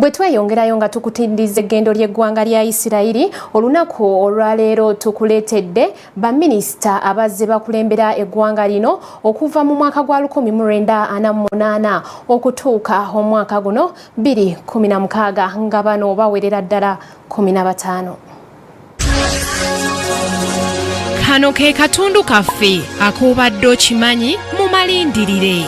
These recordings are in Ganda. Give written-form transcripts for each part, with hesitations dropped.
Bwe tweyongerayo nga tukutindiza egendo ly'eggwanga lya Yisirayiri, olunaku olwaleero tukuleetedde baminisita abazze bakulembera eggwanga lino okuva mu mwaka gwa 1948 okutuuka omwaka guno 2016 nga bano bawerera ddala 15. Kano ke katundu kaffe ak'obadde okimanyi mu malindirire.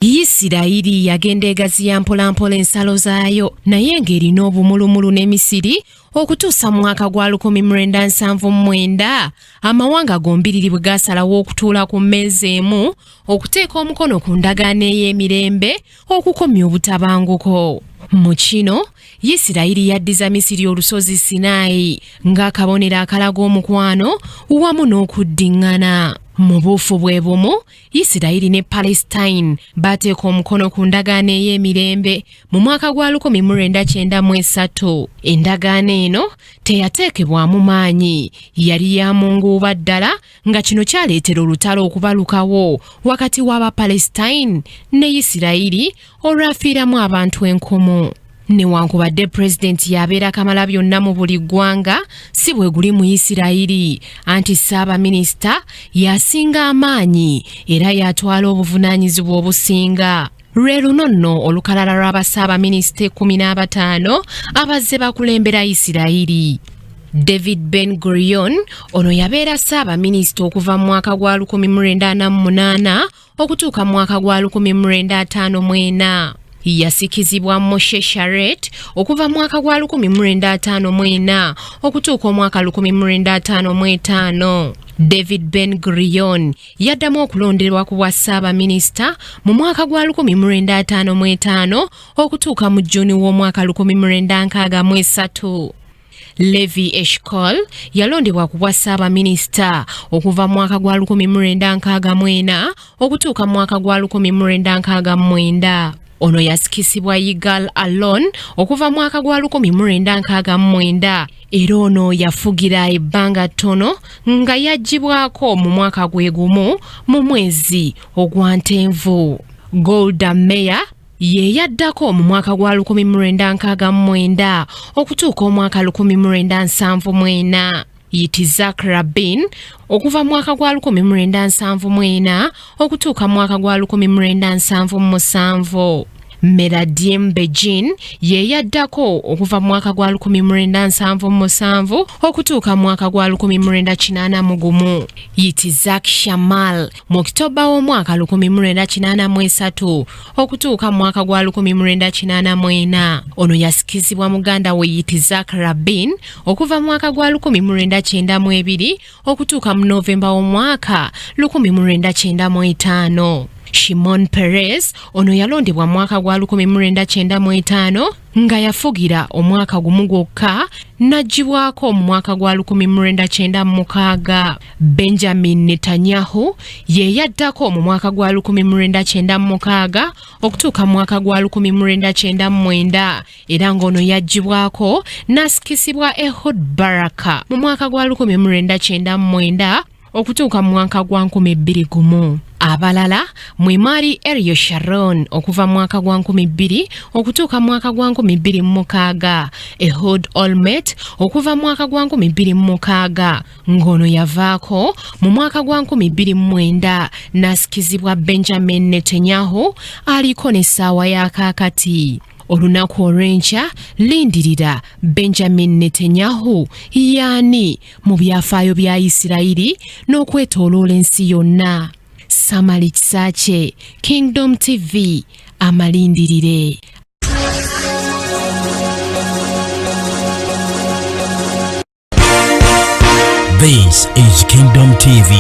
Yisirayiri yagenda egaziya mpolampola ensalo zaayo naye ng'erina obumulumulu n'emisiri okutuusa mu mwaka gwa 1979 amawanga gombiriri bwe gaasalawo okutuula ku mmeeza emu okuteeka omukono ku ndagaano ey'emirembe okukomya obutabanguko. Mu kino Yisirayiri yaddiza Misiri olusozi Sinaayi ng'akabonero akalaga omukwano wamu n'okuddiŋŋana. Mu buufu bwe bumu, Yisirayiri ne Palestine bateeka omukono ku ndagaano ey'emirembe mu mwaka gwa 1993. Endagaano eno teyateekebwamu maanyi, yali ya munguuba ddala nga kino kyaleetera olutalo okubalukawo wakati w'Abapalestine ne Yisirayiri olwafiiramu abantu 1000. Newankubadde pulezidenti yabeera kamalabyonna mu buli ggwanga si bwe guli mu Yisirayiri, anti ssaabaminisita yasinga amaanyi era yatwala obuvunaanyizibwa obusinga. Lwe luno nno olukalala lw'abassaabaminisita 15 abazze bakulembera Yisirayiri. David Ben Gurion ono yabeera ssaabaminisita okuva mu mwaka gwa 1948 okutuuka mu mwaka gwa 1954. Yasikizibwa Moshe Sharet okuva mwaka gwa 1954 okutuuka omwaka 1955. David Ben Gurion yaddamu okulonderwa ku bwa ssaabaminisita mu mwaka gwa 1955 okutuuka mu Juni w'omwaka 1963. Levi Eshkol yalondebwa ku bwa ssaabaminisita okuva mu mwaka gwa 1964 okutuuka mu mwaka gwa 1969. Ono yasikisibwa Yigal Alon okuva mwaka gwa 1969 era ono yafugira ebbanga ttono nga yaggyibwako mu mwaka gwe gumu mu mwezi ogwa Ntenvu. Golda Meir ye yaddako mu mwaka gwa 1969 okutuuka omwaka 1974. Yitzhak Rabin okuva mwaka gwa 1974 okutuuka mwaka gwa 1977. Meradiem Begin ye yaddako okuva mwaka gwa 1977 okutuuka mwaka gwa 1981. Yitzhak Shamal mu Oktoba w'omwaka 1983 okutuuka mwaka gwa 1984. Ono yasikizibwa muganda we Yitzhak Rabin okuva mwaka gwa 1992 okutuuka mu Novemba w'omwaka 1995. Shimon Peres ono yalondebwa mwaka gwa 1995 nga yafugira omwaka gumu gwokka n'aggyibwako mu mwaka gwa 1996. Benjamin Netanyahu ye yaddako mu mwaka gwa 1996 okutuuka mu mwaka gwa 1999 era ng'ono yaggyibwako n'asikisibwa Ehud Baraka mu mwaka gwa 1999 okutuuka mu mwaka gwa 2001. Abalala mwemali Ariel Sharon okuva mwaka gwa 2000 okutuuka mwaka gwa 2006. Ehud Olmert okuva mwaka gwa 2006 ngono yavaako mu mwaka gwa 2009 n'asikizibwa Benjamin Netanyahu aliko n'essaawa ya kaakati. Olunaku olw'enkya lindirira Benjamin Netanyahu yaani mu byafaayo bya Yisirayiri n'okwetooloola ensi yonna. Samali Kisache, Kingdom TV, amalindirire. This is Kingdom TV.